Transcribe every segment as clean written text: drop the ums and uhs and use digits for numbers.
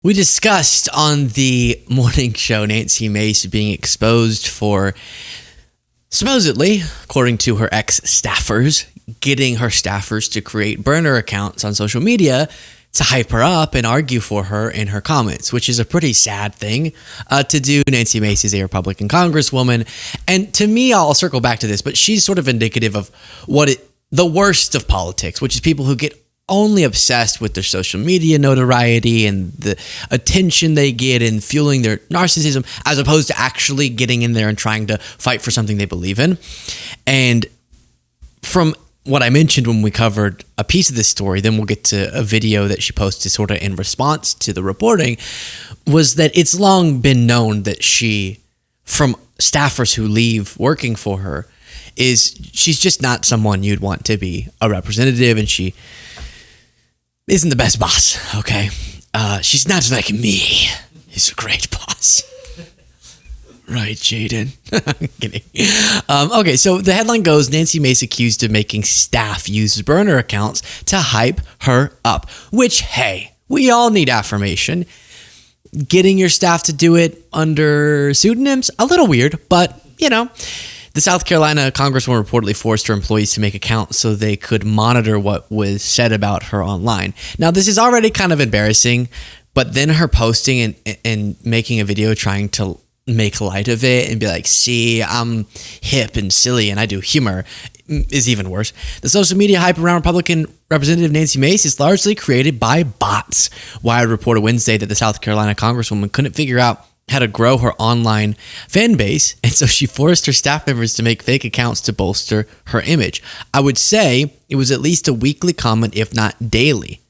We discussed on the morning show Nancy Mace being exposed for supposedly, according to her ex-staffers, getting her staffers to create burner accounts on social media to hype her up and argue for her in her comments, which is a pretty sad thing to do. Nancy Mace is a Republican congresswoman, and to me, I'll circle back to this, but she's sort of indicative of the worst of politics, which is people who get only obsessed with their social media notoriety and the attention they get and fueling their narcissism, as opposed to actually getting in there and trying to fight for something they believe in. And from what I mentioned when we covered a piece of this story, then we'll get to a video that she posted sort of in response to the reporting, was that it's long been known that she, from staffers who leave working for her, she's just not someone you'd want to be a representative, and she isn't the best boss, okay? She's not like me. He's a great boss. Right, Jaden? I'm kidding. Okay, so the headline goes, Nancy Mace accused of making staff use burner accounts to hype her up. Which, hey, we all need affirmation. Getting your staff to do it under pseudonyms, a little weird, but, you know. The South Carolina congresswoman reportedly forced her employees to make accounts so they could monitor what was said about her online. Now, this is already kind of embarrassing, but then her posting and making a video trying to make light of it and be like, see, I'm hip and silly and I do humor is even worse. The social media hype around Republican Representative Nancy Mace is largely created by bots. Wired reported Wednesday that the South Carolina congresswoman couldn't figure out how to grow her online fan base, and so she forced her staff members to make fake accounts to bolster her image. I would say it was at least a weekly comment, if not daily,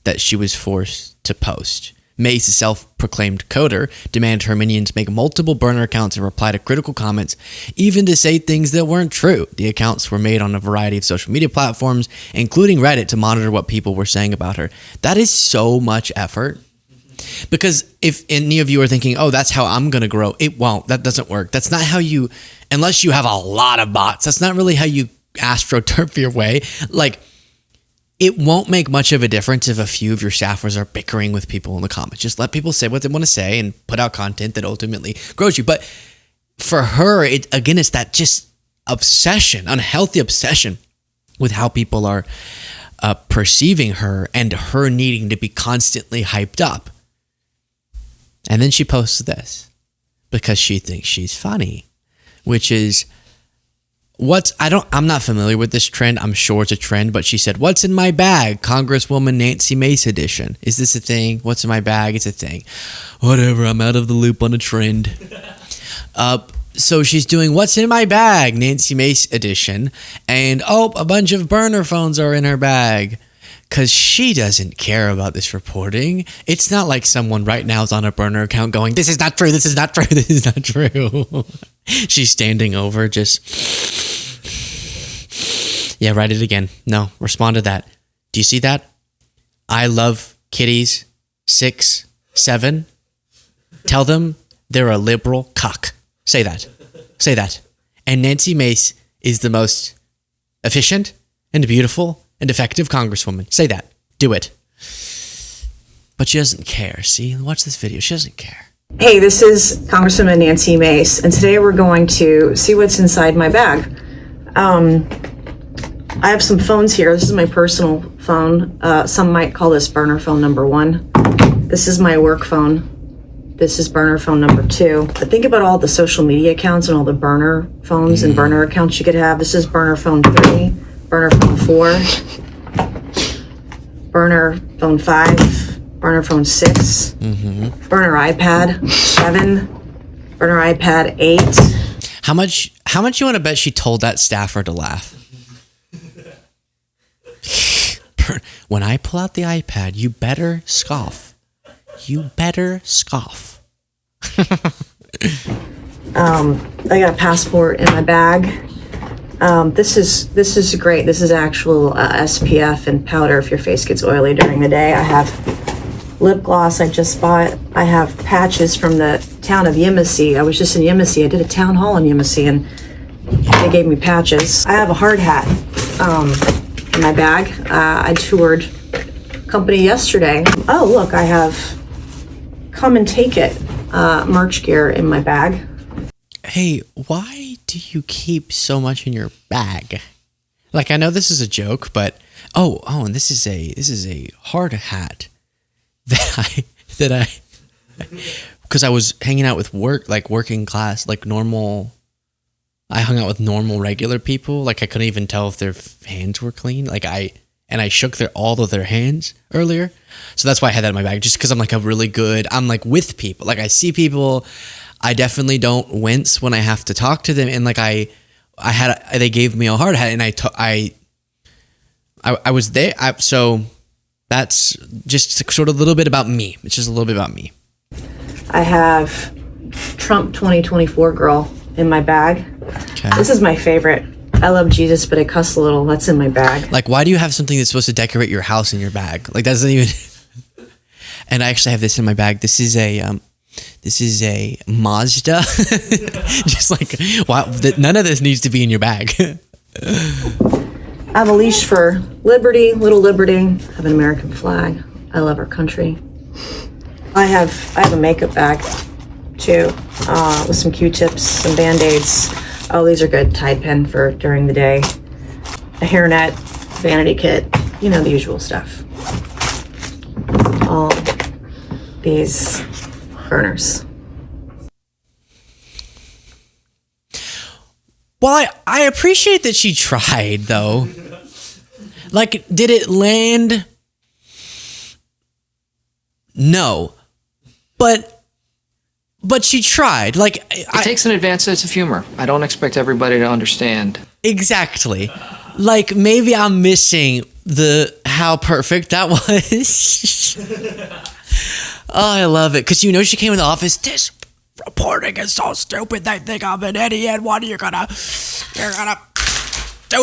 that she was forced to post. Mace, a self-proclaimed coder, demanded her minions make multiple burner accounts and reply to critical comments, even to say things that weren't true. The accounts were made on a variety of social media platforms, including Reddit, to monitor what people were saying about her. That is so much effort. Because if any of you are thinking, oh, that's how I'm going to grow, it won't. That doesn't work. That's not how you, unless you have a lot of bots, that's not really how you astroturf your way. Like, it won't make much of a difference if a few of your staffers are bickering with people in the comments. Just let people say what they want to say and put out content that ultimately grows you. But for her, it's that just obsession, unhealthy obsession with how people are perceiving her and her needing to be constantly hyped up. And then she posts this because she thinks she's funny, which is I'm not familiar with this trend. I'm sure it's a trend, but she said, "What's in my bag? Congresswoman Nancy Mace edition." Is this a thing? What's in my bag? It's a thing. Whatever. I'm out of the loop on a trend. So she's doing "What's in my bag?" Nancy Mace edition. And a bunch of burner phones are in her bag. Because she doesn't care about this reporting. It's not like someone right now is on a burner account going, this is not true, this is not true, this is not true. She's standing over just, yeah, write it again. No, respond to that. Do you see that? I love kitties 6, 7. Tell them they're a liberal cuck. Say that. Say that. And Nancy Mace is the most efficient and beautiful and effective congresswoman. Say that. Do it. But she doesn't care. See? Watch this video. She doesn't care. Hey, this is Congresswoman Nancy Mace, and today we're going to see what's inside my bag. I have some phones here. This is my personal phone. Some might call this burner phone number 1. This is my work phone. This is burner phone number 2. But think about all the social media accounts and all the burner phones and burner accounts you could have. This is burner phone 3. Burner phone 4, burner phone 5, burner phone 6, burner iPad 7, burner iPad 8. How much you want to bet she told that staffer to laugh? When I pull out the iPad, you better scoff. You better scoff. I got a passport in my bag. This is great. This is actual SPF and powder if your face gets oily during the day. I have lip gloss I just bought. I have patches from the town of Yemassee. I was just in Yemassee. I did a town hall in Yemassee, and they gave me patches. I have a hard hat in my bag. I toured company yesterday. Oh, look, I have come and take it merch gear in my bag. Hey, why do you keep so much in your bag? Like, I know this is a joke, but and this is a hard hat that I because I was hanging out with working class, like normal. I hung out with normal, regular people. Like, I couldn't even tell if their hands were clean. I shook all of their hands earlier. So that's why I had that in my bag, just because I'm like I'm like with people. Like, I see people, I definitely don't wince when I have to talk to them. And like, they gave me a hard hat, and I was there. So that's just sort of a little bit about me. It's just a little bit about me. I have Trump 2024 girl in my bag. Okay. This is my favorite. I love Jesus, but I cuss a little. That's in my bag. Like, why do you have something that's supposed to decorate your house in your bag? Like, that doesn't even. And I actually have this in my bag. This is a Mazda. Just like, wow, none of this needs to be in your bag. I have a leash for Liberty, Little Liberty. I have an American flag. I love our country. I have a makeup bag too, with some Q-tips, some Band-Aids. Oh, these are good. Tide pen for during the day. A hairnet, vanity kit, the usual stuff. All these burners. Well, I appreciate that she tried, though. Like, did it land? No. But she tried. Like, it takes an advanced sense of humor. I don't expect everybody to understand. Exactly. Like, maybe I'm missing how perfect that was. Oh, I love it. Because she came in the office. This reporting is so stupid. They think I'm an idiot. What are you gonna do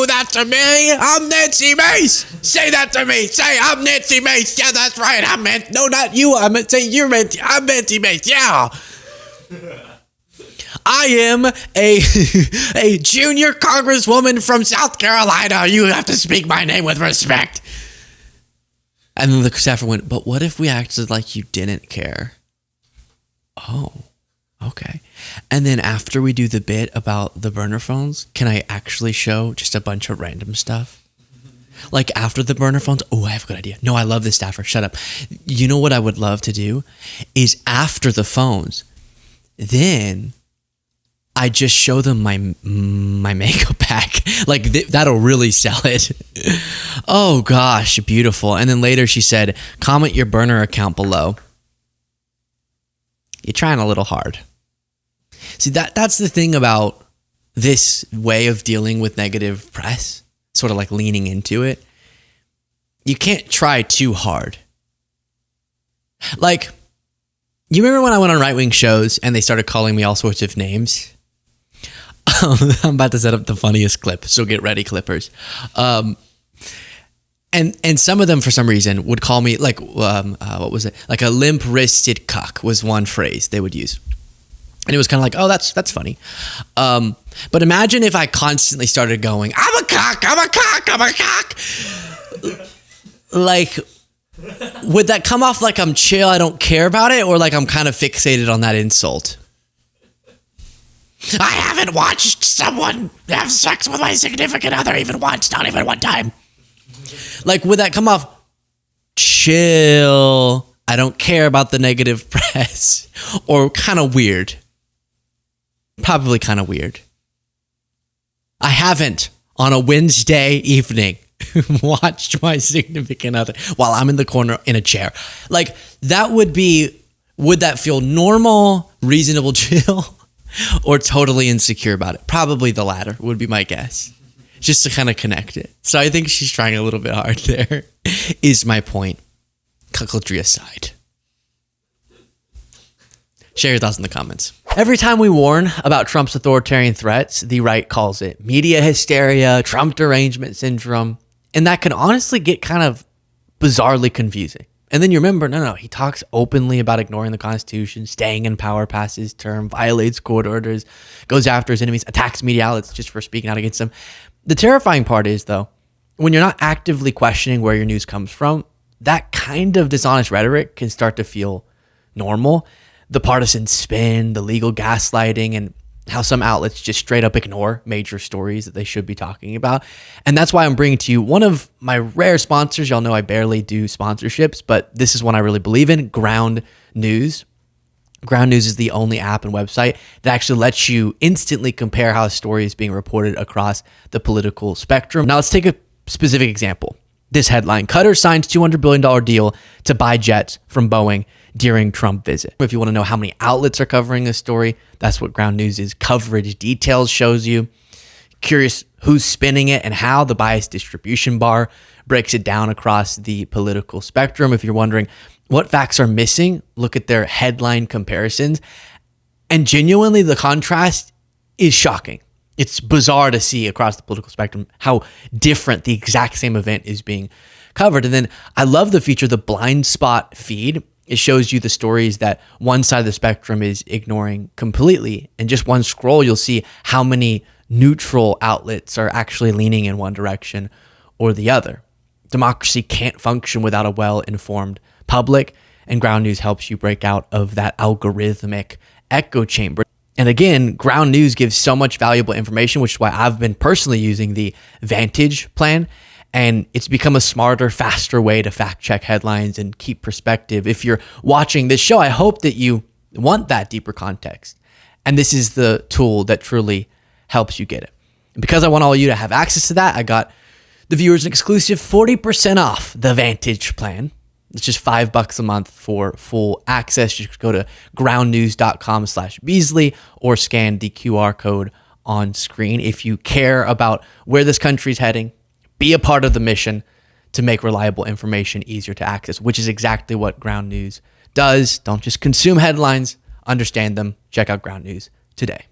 that to me? I'm Nancy Mace. Say that to me. Say I'm Nancy Mace. Yeah, that's right. No, not you. I'm Nancy Mace. Yeah. I am a junior congresswoman from South Carolina. You have to speak my name with respect. And then the staffer went, but what if we acted like you didn't care? Oh, okay. And then after we do the bit about the burner phones, can I actually show just a bunch of random stuff? Like after the burner phones, I have a good idea. No, I love this staffer. Shut up. You know what I would love to do is after the phones, then I just show them my makeup pack. Like that'll really sell it. Oh gosh, beautiful. And then later she said, comment your burner account below. You're trying a little hard. See, that's the thing about this way of dealing with negative press, sort of like leaning into it. You can't try too hard. Like, you remember when I went on right-wing shows and they started calling me all sorts of names? I'm about to set up the funniest clip, so get ready, clippers. And some of them, for some reason, would call me like, what was it? Like a limp-wristed cuck was one phrase they would use. And it was kind of like, oh, that's funny. But imagine if I constantly started going, I'm a cock. Like, would that come off like I'm chill, I don't care about it, or like I'm kind of fixated on that insult? I haven't watched someone have sex with my significant other even once, not even one time. Like, would that come off chill, I don't care about the negative press, or kind of weird? Probably kind of weird. I haven't, on a Wednesday evening, watched my significant other while I'm in the corner in a chair. Like, would that feel normal, reasonable, chill, or totally insecure about it? Probably the latter would be my guess, just to kind of connect it. So I think she's trying a little bit hard there, is my point. Cuckoldry aside. Share your thoughts in the comments. Every time we warn about Trump's authoritarian threats, the right calls it media hysteria, Trump derangement syndrome, and that can honestly get kind of bizarrely confusing. And then you remember, no, he talks openly about ignoring the Constitution, staying in power past his term, violates court orders, goes after his enemies, attacks media outlets just for speaking out against them. The terrifying part is, though, when you're not actively questioning where your news comes from, that kind of dishonest rhetoric can start to feel normal. The partisan spin, the legal gaslighting, and how some outlets just straight up ignore major stories that they should be talking about. And that's why I'm bringing to you one of my rare sponsors. Y'all know I barely do sponsorships, but this is one I really believe in, Ground News. Ground News is the only app and website that actually lets you instantly compare how a story is being reported across the political spectrum. Now let's take a specific example. This headline: Qatar signs $200 billion deal to buy jets from Boeing during Trump visit. If you want to know how many outlets are covering this story, that's what Ground News' coverage details shows you. Curious who's spinning it and how, the bias distribution bar breaks it down across the political spectrum. If you're wondering what facts are missing, look at their headline comparisons. And genuinely, the contrast is shocking. It's bizarre to see across the political spectrum how different the exact same event is being covered. And then I love the feature, the blind spot feed. It shows you the stories that one side of the spectrum is ignoring completely. And just one scroll, you'll see how many neutral outlets are actually leaning in one direction or the other. Democracy can't function without a well-informed public, and Ground News helps you break out of that algorithmic echo chamber. And again, Ground News gives so much valuable information, which is why I've been personally using the Vantage plan. And it's become a smarter, faster way to fact check headlines and keep perspective. If you're watching this show, I hope that you want that deeper context. And this is the tool that truly helps you get it. And because I want all of you to have access to that, I got the viewers an exclusive 40% off the Vantage plan. It's just $5 a month for full access. Just go to groundnews.com/Beasley or scan the QR code on screen. If you care about where this country's heading, be a part of the mission to make reliable information easier to access, which is exactly what Ground News does. Don't just consume headlines, understand them. Check out Ground News today.